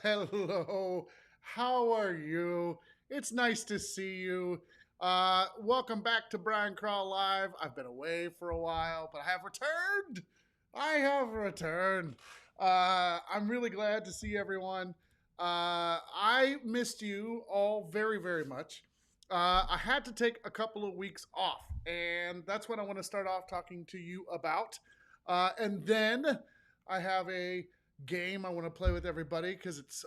Hello. How are you? It's nice to see you. Welcome back to Brian Crall Live. I've been away for a while, but I have returned. I have returned. I'm really glad to see everyone. I missed you all very, very much. I had to take a couple of weeks off, and that's what I want to start off talking to you about. And then I have a game I want to play with everybody because it's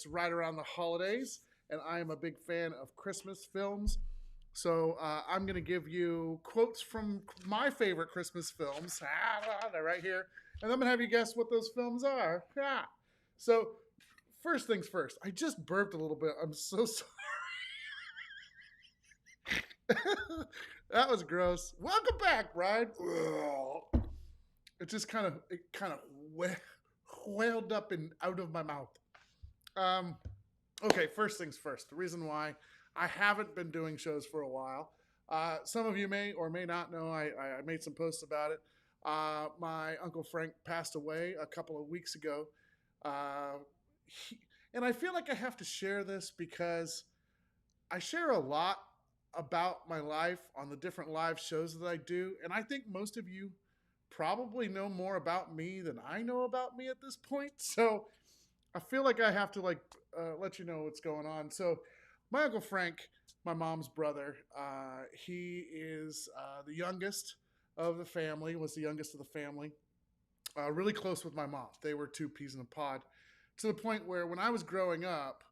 right around the holidays, and I am a big fan of Christmas films. So I'm going to give you quotes from my favorite Christmas films. They're right here, and I'm going to have you guess what those films are. So first things first. I just burped a little bit. I'm so sorry. That was gross. Welcome back, Brian. It just kind of whaled up and out of my mouth. Um, okay, first things first. The reason why I haven't been doing shows for a while. Some of you may or may not know. I made some posts about it. My uncle Frank passed away a couple of weeks ago, uh, and I feel like I have to share this because I share a lot about my life on the different live shows that I do, and I think most of you probably know more about me than I know about me at this point. So I feel like I have to let you know what's going on. So my uncle Frank, my mom's brother, he is the youngest of the family. Was the youngest of the family. Really close with my mom. They were two peas in a pod, to the point where when I was growing up,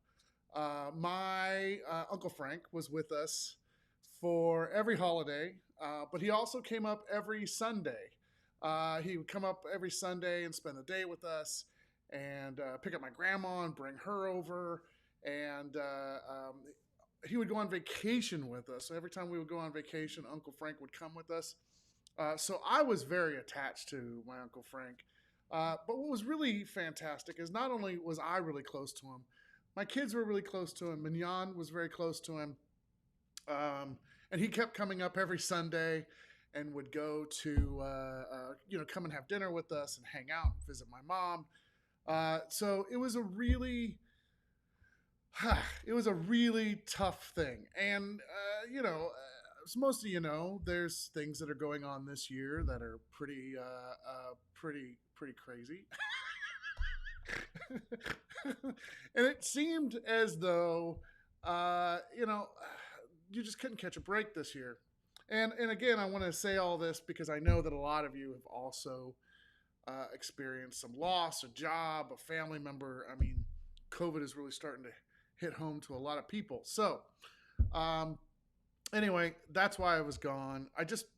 my uncle Frank was with us for every holiday, but he also came up every Sunday. He would come up every Sunday and spend the day with us, and pick up my grandma and bring her over. And he would go on vacation with us. So every time we would go on vacation, Uncle Frank would come with us. So I was very attached to my Uncle Frank. But what was really fantastic is not only was I really close to him, my kids were really close to him. Mignon was very close to him. And he kept coming up every Sunday and would go to, come and have dinner with us and hang out and visit my mom. So it was a really, it was a really tough thing. And, as most of you know, there's things that are going on this year that are pretty crazy. And it seemed as though, you just couldn't catch a break this year. And again, I want to say all this because I know that a lot of you have also experienced some loss, a job, a family member. I mean, COVID is really starting to hit home to a lot of people. So, um, anyway, that's why I was gone.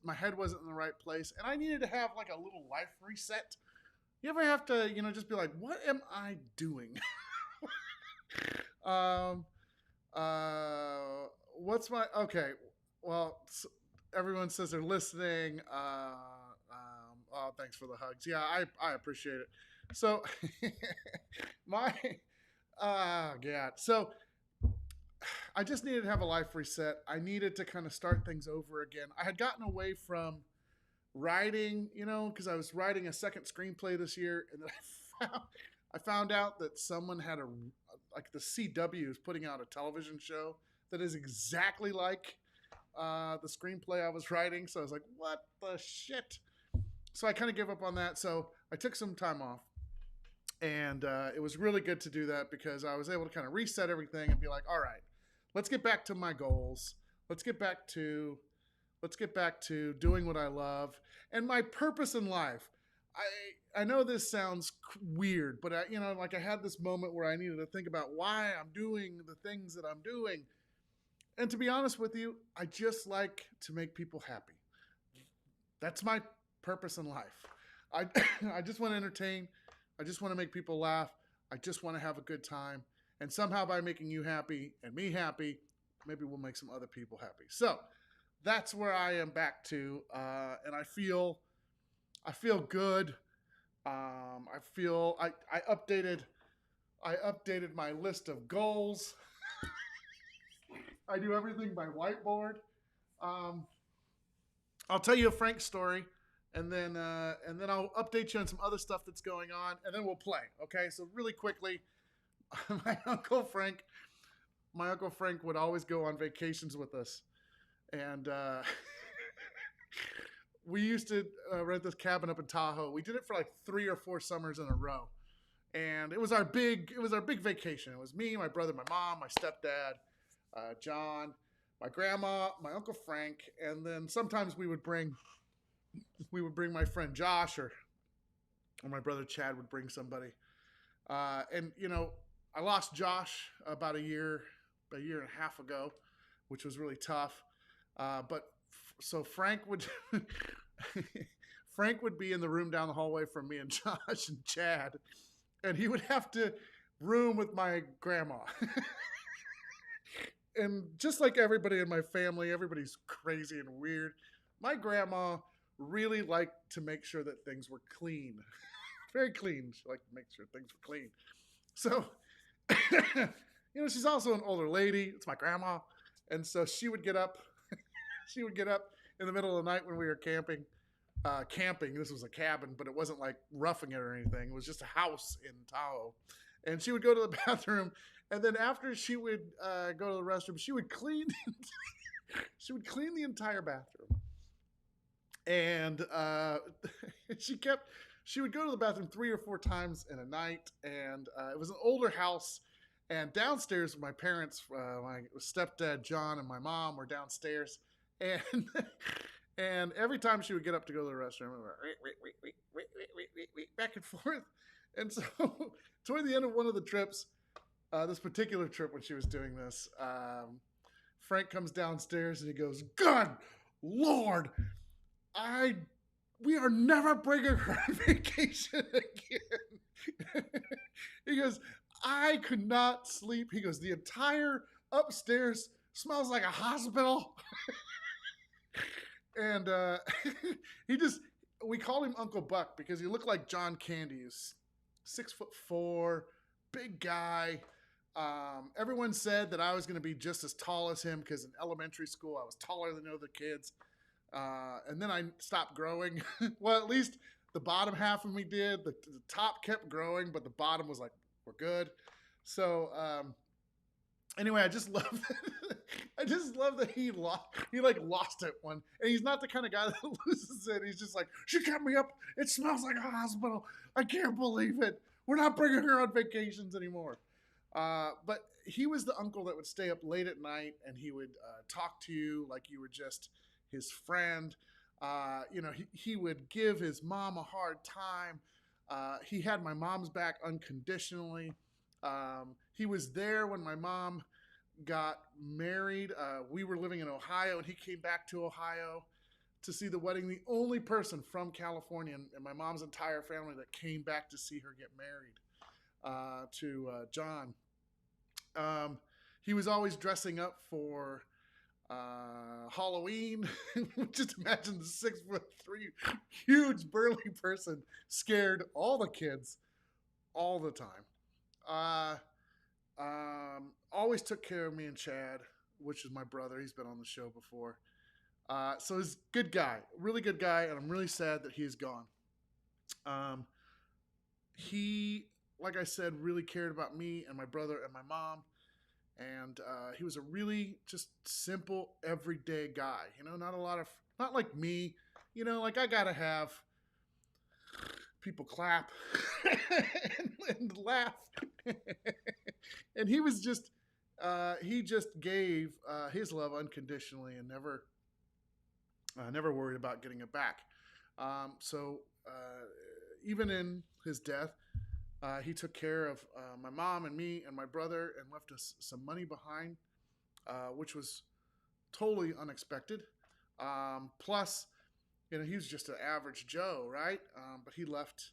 My head wasn't in the right place, and I needed to have like a little life reset. You ever have to, just be like, what am I doing? um, what's my, okay. Well, everyone says they're listening. Oh, thanks for the hugs. Yeah, I appreciate it. So, my, yeah. So, I just needed to have a life reset. I needed to kind of start things over again. I had gotten away from writing, because I was writing a second screenplay this year, and then I found out that someone had like the CW is putting out a television show that is exactly like the screenplay I was writing. So I was like, what the shit? So I kind of gave up on that. So I took some time off. And it was really good to do that because I was able to kind of reset everything and be like, all right, let's get back to my goals. Let's get back to doing what I love and my purpose in life. I know this sounds weird, but I had this moment where I needed to think about why I'm doing the things that I'm doing. And to be honest with you, I just like to make people happy. That's my purpose in life. I I just want to entertain. I just want to make people laugh. I just want to have a good time. And somehow by making you happy and me happy, maybe we'll make some other people happy. So that's where I am back to, and I feel good. I updated my list of goals. I do everything by whiteboard. Um, I'll tell you a Frank story, and then I'll update you on some other stuff that's going on, and then we'll play. Okay, so really quickly, my uncle Frank, my uncle Frank would always go on vacations with us, and we used to rent this cabin up in Tahoe. We did it for like 3 or 4 summers in a row, and it was our big vacation. It was me, my brother, my mom, my stepdad, John, my grandma, my uncle Frank, and then sometimes we would bring my friend Josh, or my brother Chad would bring somebody. And I lost Josh about a year and a half ago, which was really tough. But so Frank would Frank would be in the room down the hallway from me and Josh and Chad, and he would have to room with my grandma. And just like everybody in my family, everybody's crazy and weird. My grandma really liked to make sure that things were clean, very clean. She liked to make sure things were clean. So, she's also an older lady. It's my grandma, and so she would get up. She would get up in the middle of the night when we were camping. Camping. This was a cabin, but it wasn't like roughing it or anything. It was just a house in Tahoe, and she would go to the bathroom, and then after she would go to the restroom, she would clean. She would clean the entire bathroom, and she would go to the bathroom 3 or 4 times in a night, and it was an older house. And downstairs, my parents, my stepdad John and my mom were downstairs, and and every time she would get up to go to the restroom, back and forth. And so, toward the end of one of the trips, this particular trip when she was doing this, Frank comes downstairs and he goes, "Good Lord, we are never bringing her on vacation again." He goes, "I could not sleep." He goes, "The entire upstairs smells like a hospital." And we called him Uncle Buck because he looked like John Candy. He's 6'4", big guy. Everyone said that I was going to be just as tall as him because in elementary school I was taller than the other kids. And then I stopped growing. Well, at least the bottom half of me did. The top kept growing, but the bottom was like, we're good. So anyway, I just love that. I just love that he lost it one. And he's not the kind of guy that loses it. He's just like, "She kept me up. It smells like a hospital. I can't believe it. We're not bringing her on vacations anymore." But he was the uncle that would stay up late at night, and he would talk to you like you were just his friend. He would give his mom a hard time. He had my mom's back unconditionally. He was there when my mom got married. We were living in Ohio, and he came back to Ohio to see the wedding. The only person from California and my mom's entire family that came back to see her get married to John. He was always dressing up for Halloween. Just imagine the 6'3" huge burly person scared all the kids all the time. Always took care of me and Chad, which is my brother. He's been on the show before. So he's a good guy, really good guy, and I'm really sad that he's gone. He, like I said, really cared about me and my brother and my mom. And he was a really just simple, everyday guy. Not like me. Like I gotta have people clap and laugh. And he was just, he just gave his love unconditionally and never worried about getting it back. So even in his death, he took care of my mom and me and my brother and left us some money behind, which was totally unexpected. Plus, he was just an average Joe, right? But he left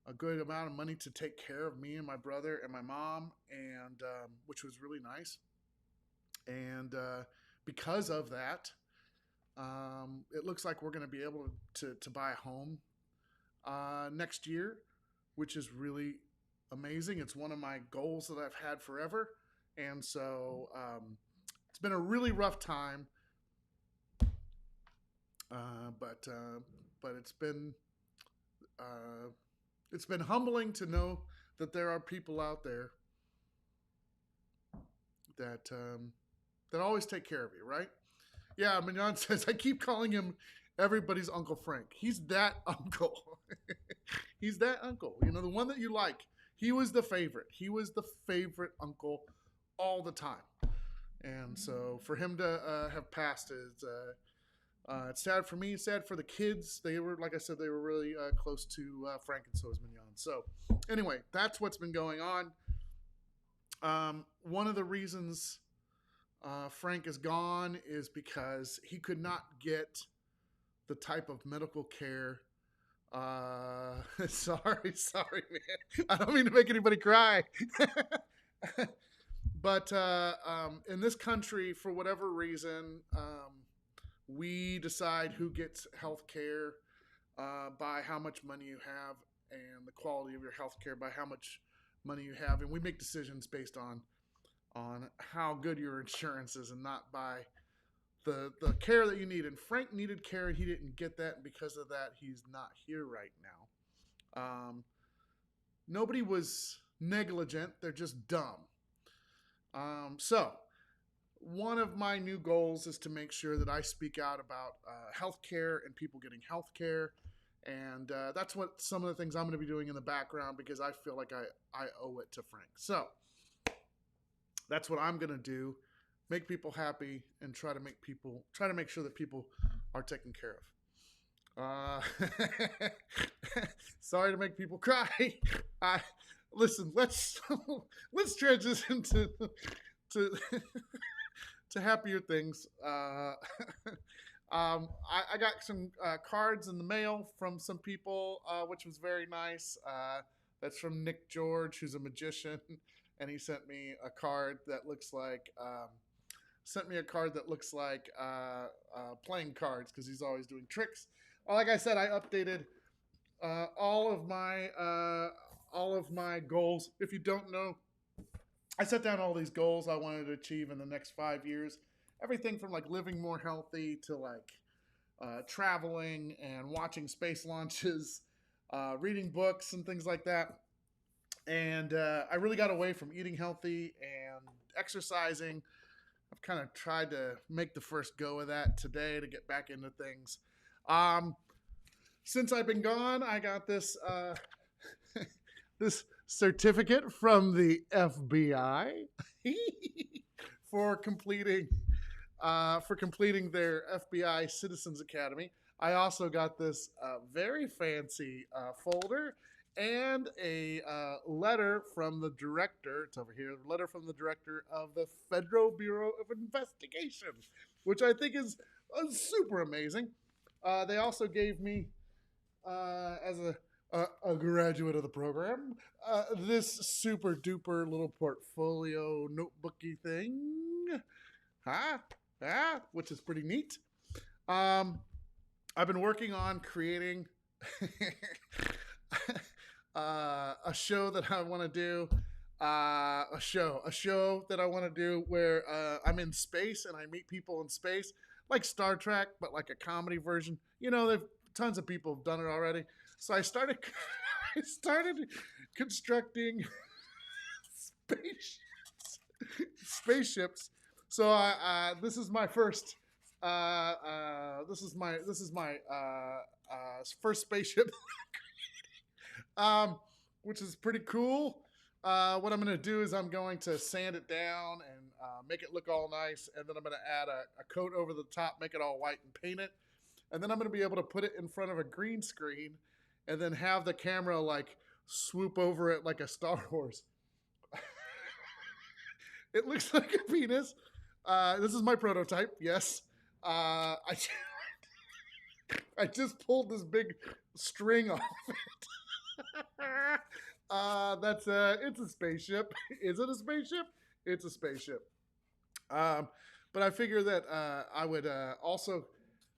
a good amount of money to take care of me and my brother and my mom, and which was really nice. And because of that, it looks like we're going to be able to buy a home next year, which is really amazing. It's one of my goals that I've had forever. And so it's been a really rough time. But it's been humbling to know that there are people out there that always take care of you, right? Yeah, Mignon says, I keep calling him everybody's Uncle Frank. He's that uncle. He's that uncle. You know, the one that you like. He was the favorite. He was the favorite uncle all the time. And so for him to have passed is it's sad for me. It's sad for the kids. They were, like I said, they were really close to Frank, and so is Mignon. So anyway, that's what's been going on. One of the reasons Frank is gone is because he could not get the type of medical care. Sorry, man. I don't mean to make anybody cry. But in this country, for whatever reason, we decide who gets health care by how much money you have, and the quality of your health care by how much money you have. And we make decisions based on how good your insurance is, and not by the care that you need. And Frank needed care, and he didn't get that. And because of that, he's not here right now. Nobody was negligent. They're just dumb. So one of my new goals is to make sure that I speak out about healthcare and people getting healthcare. And that's what some of the things I'm going to be doing in the background, because I feel like I owe it to Frank. So that's what I'm going to do. Make people happy and try to make sure that people are taken care of. Sorry to make people cry. Listen, let's transition to happier things. I got some cards in the mail from some people, which was very nice. That's from Nick George, who's a magician, and he sent me a card that looks like playing cards, because he's always doing tricks. Like I said, I updated all of my goals. If you don't know, I set down all these goals I wanted to achieve in the next 5 years. Everything from like living more healthy to like traveling and watching space launches, reading books and things like that. And I really got away from eating healthy and exercising. I've kind of tried to make the first go of that today to get back into things. Since I've been gone, I got this this certificate from the FBI for completing their FBI Citizens Academy. I also got this very fancy folder and a letter from the director. It's over here. A letter from the director of the Federal Bureau of Investigation, which I think is super amazing. They also gave me, as a graduate of the program, this super duper little portfolio notebooky thing, which is pretty neat. I've been working on creating a show that I want to do. A show that I want to do where I'm in space and I meet people in space, like Star Trek, but like a comedy version. You know, tons of people have done it already. So I started constructing spaceships. So this is my first. This is my first spaceship, which is pretty cool. What I'm going to do is I'm going to sand it down and make it look all nice, and then I'm going to add a coat over the top, make it all white, and paint it. And then I'm going to be able to put it in front of a green screen and then have the camera like swoop over it like a Star Wars. It looks like a penis. This is my prototype, yes. I just pulled this big string off it. It's a spaceship. Is it a spaceship? It's a spaceship. But I figure that I would also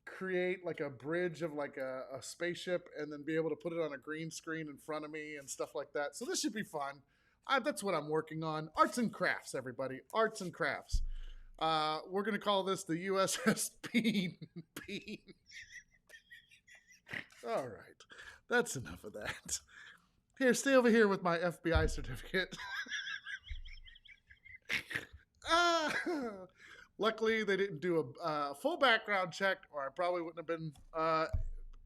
create like a bridge of like a spaceship and then be able to put it on a green screen in front of me and stuff like that. So this should be fun. That's what I'm working on. Arts and crafts, everybody. Arts and crafts. We're going to call this the USS Bean. All right. That's enough of that. Here, stay over here with my FBI certificate. Luckily, they didn't do a full background check, or I probably wouldn't have been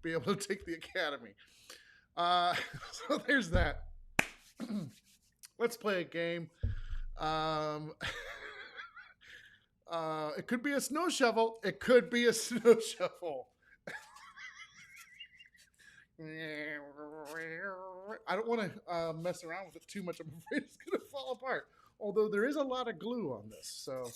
be able to take the academy. Uh, so there's that. Let's play a game. Um, it could be a snow shovel. It could be a snow shovel. I don't want to mess around with it too much. I'm afraid it's going to fall apart. Although there is a lot of glue on this, so.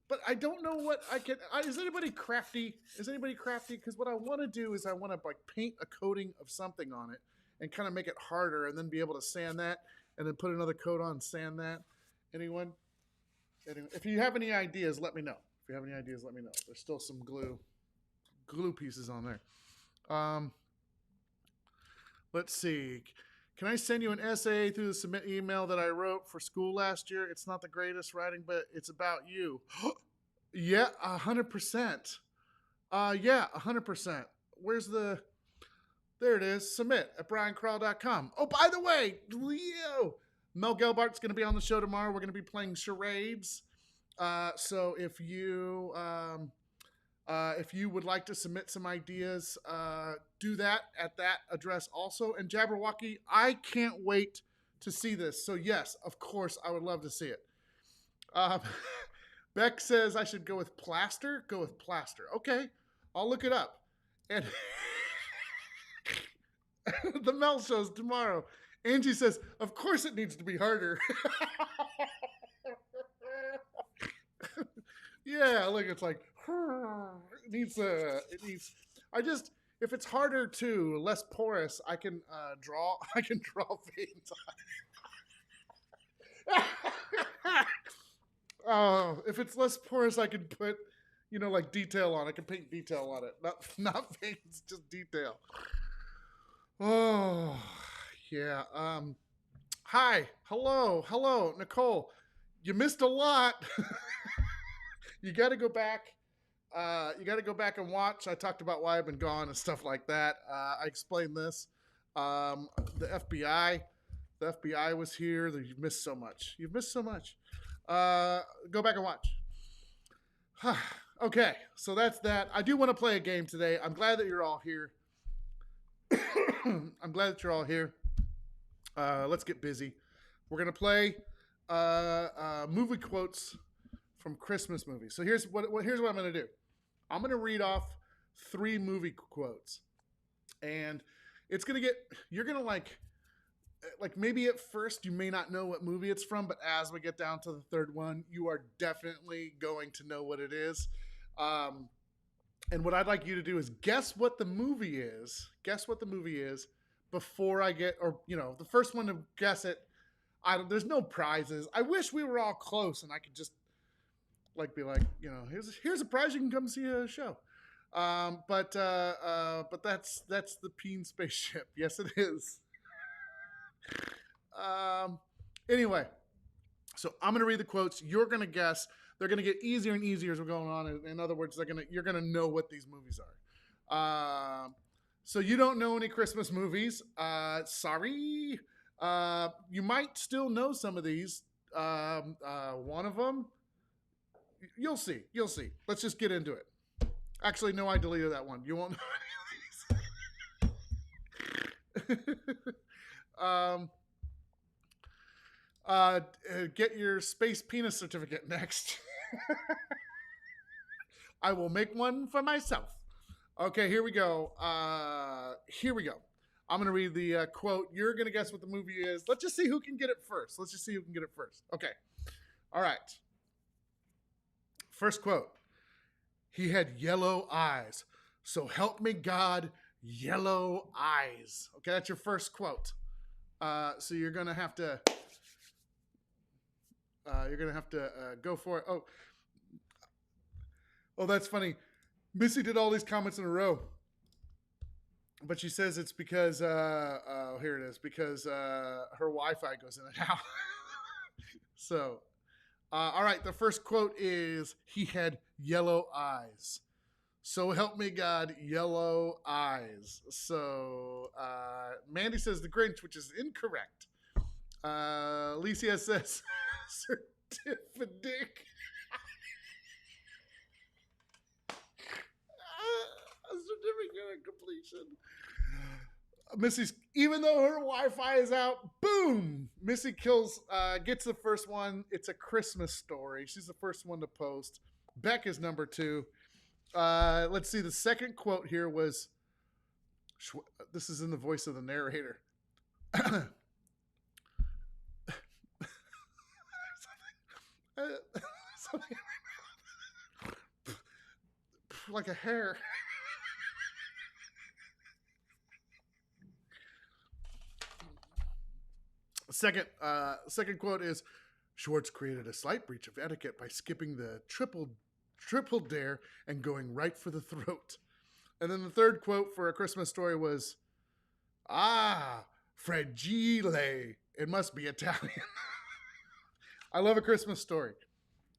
But I don't know what I can. Is anybody crafty? Is anybody crafty? Because what I want to do is I want to like paint a coating of something on it and kind of make it harder, and then be able to sand that, and then put another coat on, sand that. Anyone? If you have any ideas, let me know. If you have any ideas, let me know. There's still some glue pieces on there. Let's see. Can I send you an essay through the submit email that I wrote for school last year? It's not the greatest writing, but it's about you. Yeah, 100%. Yeah, 100%. Where's the... There it is. Submit at briancrall.com. Oh, by the way, Leo, Mel Gelbart's going to be on the show tomorrow. We're going to be playing charades. So if you would like to submit some ideas, do that at that address also. And Jabberwocky, I can't wait to see this. So yes, of course, I would love to see it. Beck says I should go with plaster. Go with plaster. Okay, I'll look it up. And the Mel show's tomorrow. Angie says, of course it needs to be harder. Yeah, look, it's like, it needs, if it's harder too, less porous, I can draw veins on it. Oh, if it's less porous, I can put, like detail on it. I can paint detail on it. Not veins, just detail. Oh, yeah. Hi, hello, Nicole. You missed a lot. You got to go back. You got to go back and watch. I talked about why I've been gone and stuff like that. I explained this. The FBI was here. You've missed so much. Go back and watch. Okay, so that's that. I do want to play a game today. I'm glad that you're all here. Let's get busy. We're gonna play movie quotes from Christmas movies. So here's what I'm gonna do. I'm gonna read off 3 movie quotes, and you're gonna like maybe at first you may not know what movie it's from, but as we get down to the third one, you are definitely going to know what it is. And what I'd like you to do is guess what the movie is. Before I get, the first one to guess it. There's no prizes. I wish we were all close and I could just be like, here's a prize. You can come see a show. But that's the Peen spaceship. Yes, it is. Anyway, so I'm going to read the quotes. You're going to guess. They're going to get easier and easier as we're going on. In other words, you're going to know what these movies are. So you don't know any Christmas movies. Sorry. You might still know some of these. One of them, you'll see. Let's just get into it. Actually, no, I deleted that one. You won't know any of these. Get your space penis certificate next. I will make one for myself. Okay, here we go. I'm going to read the quote. You're going to guess what the movie is. Let's just see who can get it first. Okay. All right. First quote. He had yellow eyes. So help me God, yellow eyes. Okay, that's your first quote. So you're going to have to go for it. Oh, that's funny. Missy did all these comments in a row. But she says it's because, here it is, because her Wi-Fi goes in and out. So, all right, the first quote is, he had yellow eyes. So help me God, yellow eyes. So, Mandy says the Grinch, which is incorrect. Alicia says Tiff Dick. A certificate of completion. Missy's, even though her Wi-Fi is out, boom! Missy gets the first one. It's a Christmas story. She's the first one to post. Beck is number 2. Let's see. The second quote here was, this is in the voice of the narrator. Something like a hair. Second quote is, Schwartz created a slight breach of etiquette by skipping the triple dare and going right for the throat. And then the third quote for A Christmas Story was, fragile. It must be Italian. I love A Christmas Story.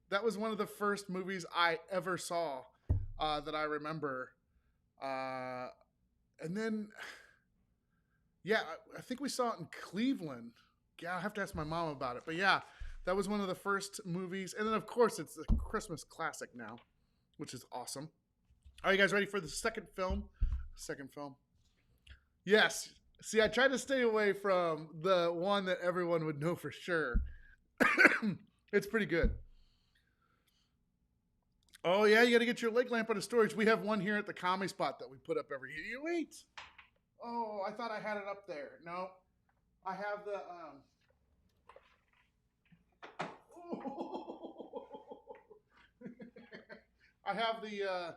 That was one of the first movies I ever saw that I remember. And then, yeah, I think we saw it in Cleveland. Yeah, I'll have to ask my mom about it. But yeah, that was one of the first movies. And then, of course, it's a Christmas classic now, which is awesome. Are you guys ready for the second film? Yes. See, I tried to stay away from the one that everyone would know for sure. It's pretty good. Oh, yeah, you got to get your leg lamp out of storage. We have one here at the Comedy Spot that we put up every year. Wait. Oh, I thought I had it up there. No. I have the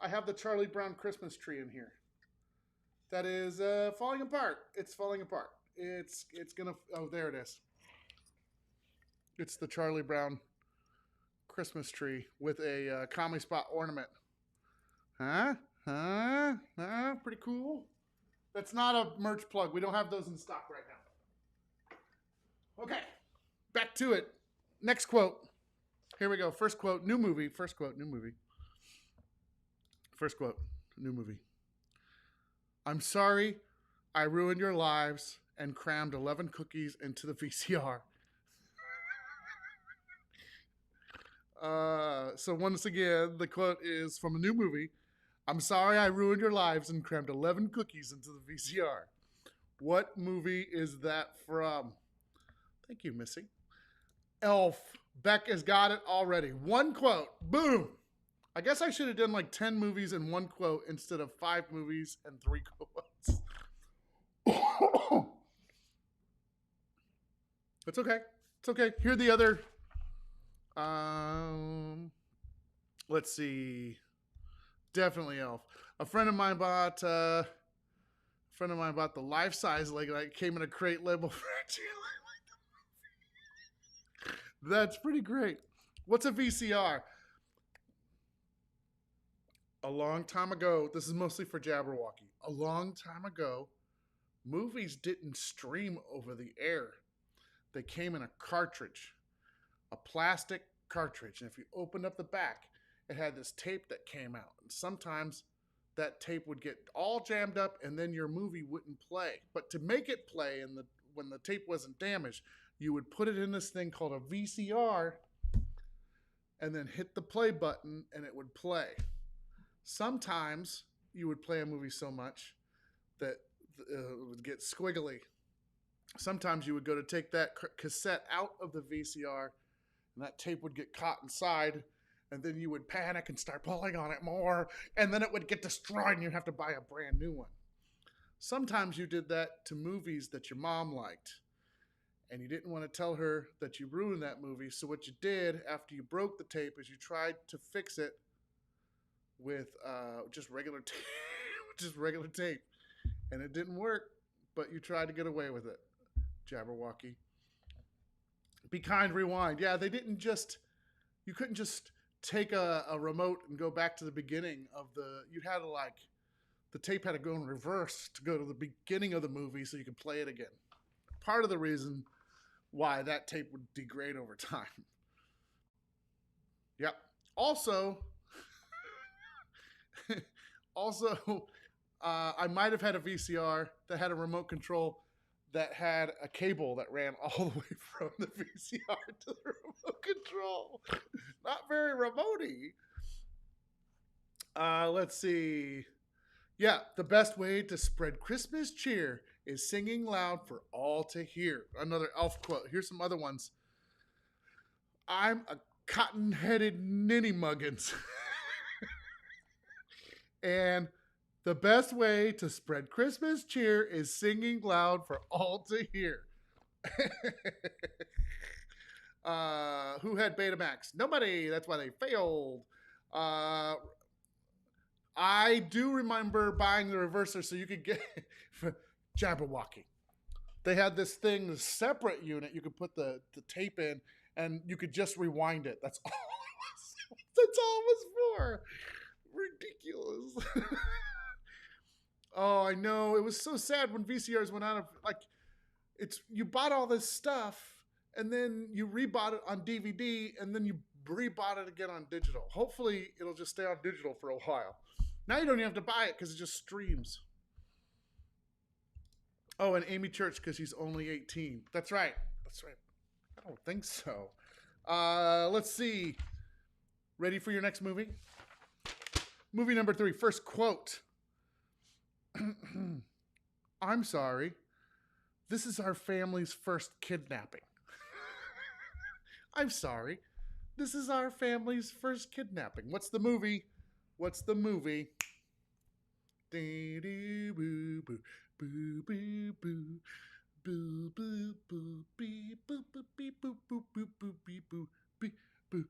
I have the Charlie Brown Christmas tree in here. That is falling apart. It's falling apart. It's gonna. Oh, there it is. It's the Charlie Brown Christmas tree with a Comedy Spot ornament. Huh? Pretty cool. That's not a merch plug. We don't have those in stock right now. Okay, back to it. Next quote. Here we go. First quote, new movie. First quote, new movie. I'm sorry I ruined your lives and crammed 11 cookies into the VCR. So once again, the quote is from a new movie. I'm sorry I ruined your lives and crammed 11 cookies into the VCR. What movie is that from? Thank you, Missy. Elf. Beck has got it already. One quote. Boom. I guess I should have done like 10 movies in one quote instead of 5 movies and 3 quotes. It's okay. It's okay. Here are the other. Let's see. Definitely Elf. A friend of mine bought the life-size leg light. Came in a crate label for That's pretty great. What's a VCR? A long time ago, this is mostly for Jabberwocky. A long time ago, movies didn't stream over the air. They came in a cartridge, a plastic cartridge. And if you opened up the back, it had this tape that came out. And sometimes that tape would get all jammed up and then your movie wouldn't play. But to make it play when the tape wasn't damaged, you would put it in this thing called a VCR and then hit the play button and it would play. Sometimes you would play a movie so much that it would get squiggly. Sometimes you would go to take that cassette out of the VCR and that tape would get caught inside, and then you would panic and start pulling on it more, and then it would get destroyed and you'd have to buy a brand new one. Sometimes you did that to movies that your mom liked, and you didn't want to tell her that you ruined that movie, so what you did after you broke the tape is you tried to fix it with just regular tape, and it didn't work, but you tried to get away with it. Jabberwocky. Be Kind, Rewind. Yeah, they didn't just, you couldn't just take a remote and go back to the beginning of you had to the tape had to go in reverse to go to the beginning of the movie so you could play it again. Part of the reason why that tape would degrade over time. Yep. Also, I might have had a VCR that had a remote control that had a cable that ran all the way from the VCR to the remote control. Not very remote-y. Let's see. Yeah, the best way to spread Christmas cheer is singing loud for all to hear. Another elf quote. Here's some other ones. I'm a cotton-headed ninny muggins. And the best way to spread Christmas cheer is singing loud for all to hear. Who had Betamax? Nobody. That's why they failed. I do remember buying the reverser so you could get Jabberwocky. They had this thing, this separate unit. You could put the tape in, and you could just rewind it. That's all it was. That's all it was for. Ridiculous. Oh, I know. It was so sad when VCRs went out of, like, you bought all this stuff, and then you rebought it on DVD, and then you rebought it again on digital. Hopefully, it'll just stay on digital for a while. Now you don't even have to buy it because it just streams. Oh, and Amy Church because she's only 18. That's right. That's right. I don't think so. Let's see. Ready for your next movie? Movie number 3. First quote. I'm sorry. This is our family's first kidnapping. I'm sorry. This is our family's first kidnapping. What's the movie? What's the movie? Boo boo boo boo boo boo boo boo boo beep boo boo beep boo boo boo boo beep boo beep boo.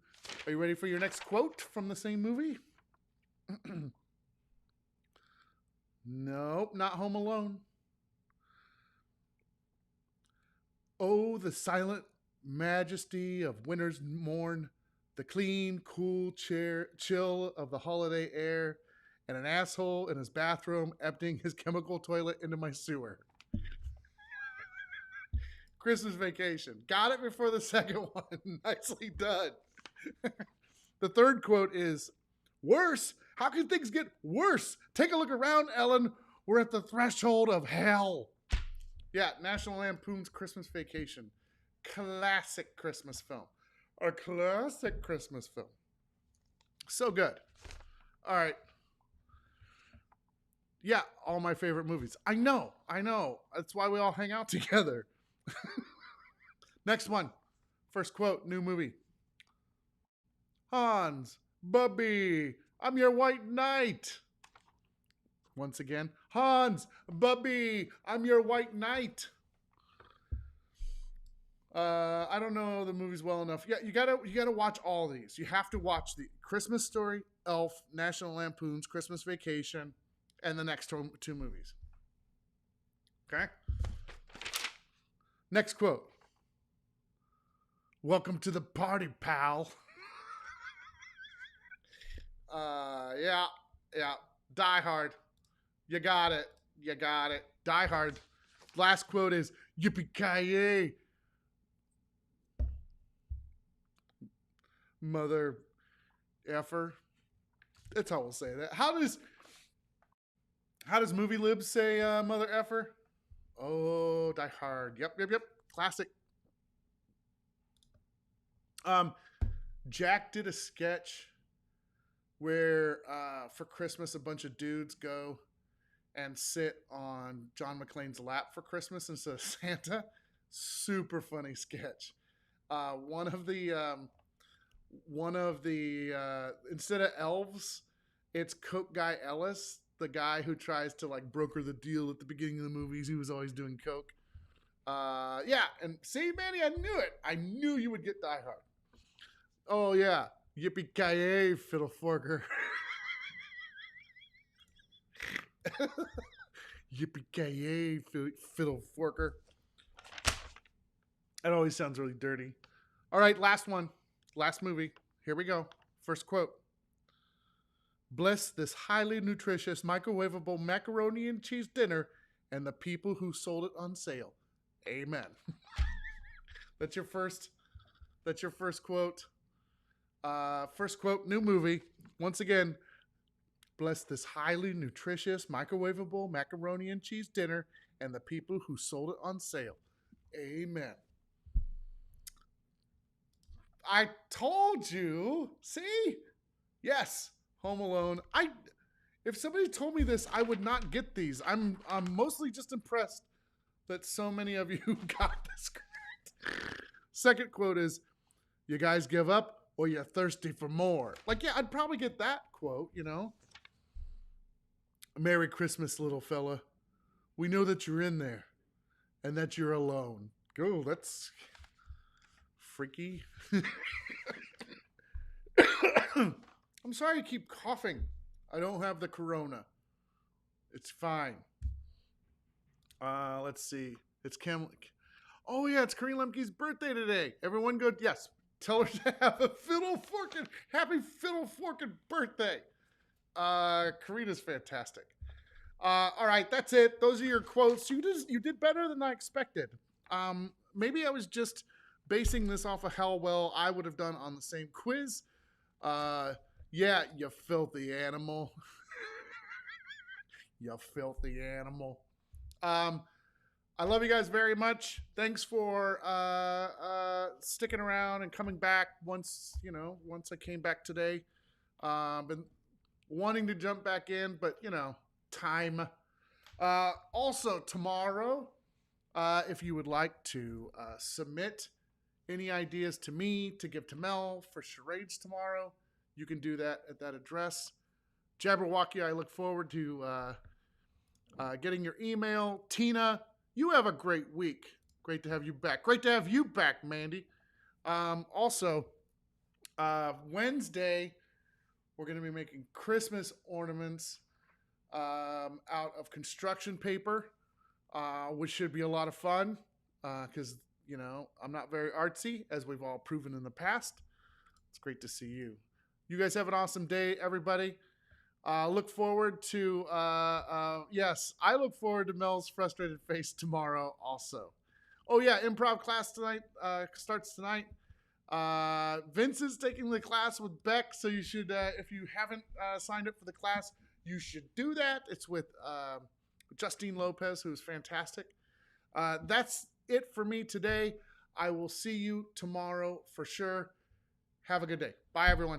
Are you ready for your next quote from the same movie? Nope, not Home Alone. Oh, the silent majesty of winter's morn, the clean, cool chill of the holiday air, and an asshole in his bathroom emptying his chemical toilet into my sewer. Christmas Vacation. Got it before the second one. Nicely done. The third quote is, worse? How can things get worse? Take a look around, Ellen. We're at the threshold of hell. Yeah, National Lampoon's Christmas Vacation. Classic Christmas film. A classic Christmas film. So good. All right. Yeah, all my favorite movies. I know. That's why we all hang out together. Next one. First quote, new movie. Hans, Bubby, I'm your white knight. Once again, Hans, Bubby, I'm your white knight. I don't know the movies well enough. Yeah, you gotta watch all these. You have to watch the Christmas Story, Elf, National Lampoon's Christmas Vacation, and the next two movies. Okay? Next quote. Welcome to the party, pal. Yeah. Die Hard. You got it. Die Hard. Last quote is, yippee-ki-yay. Mother effer. That's how we'll say that. How does Movie Libs say mother effer? Oh, Die Hard. Yep. Classic. Jack did a sketch where for Christmas a bunch of dudes go and sit on John McClane's lap for Christmas instead of Santa. Super funny sketch. One of the instead of elves, it's Coke Guy Ellis, the guy who tries to like broker the deal at the beginning of the movies. He was always doing coke. Yeah, and see, Manny, I knew it. I knew you would get Die Hard. Oh yeah, yippee-ki-yay, fiddle forker. Yippee-ki-yay, fiddle forker. That always sounds really dirty. All right, last one. Last movie. Here we go. First quote. Bless this highly nutritious microwavable macaroni and cheese dinner and the people who sold it on sale. Amen. That's your first quote. First quote, new movie. Once again, bless this highly nutritious microwavable macaroni and cheese dinner and the people who sold it on sale. Amen. I told you. See? Yes, Home Alone. If somebody told me this, I would not get these. I'm mostly just impressed that so many of you got this correct. Second quote is, "You guys give up or you're thirsty for more." Like, yeah, I'd probably get that quote, you know. "Merry Christmas, little fella. We know that you're in there and that you're alone." Go, that's freaky. I'm sorry I keep coughing. I don't have the corona. It's fine. Let's see. It's Cam. Oh yeah, it's Kareem Lemke's birthday today. Everyone go. Yes, tell her to have a happy fiddle forking birthday. Karina's fantastic. All right, that's it. Those are your quotes. You did better than I expected. Maybe I was just basing this off of how well I would have done on the same quiz. Yeah, you filthy animal. You filthy animal. I love you guys very much. Thanks for sticking around and coming back once I came back today. Been wanting to jump back in, but time. Also tomorrow, if you would like to submit any ideas to me to give to Mel for charades tomorrow, you can do that at that address. Jabberwocky, I look forward to getting your email. Tina, you have a great week. Great to have you back. Great to have you back, Mandy. Also, Wednesday, we're going to be making Christmas ornaments out of construction paper, which should be a lot of fun because, I'm not very artsy, as we've all proven in the past. It's great to see you. You guys have an awesome day, everybody. Look forward to, yes, I look forward to Mel's frustrated face tomorrow also. Oh, yeah, improv class tonight starts tonight. Vince is taking the class with Beck, so you should, if you haven't signed up for the class, you should do that. It's with Justine Lopez, who's fantastic. That's it for me today. I will see you tomorrow for sure. Have a good day. Bye, everyone.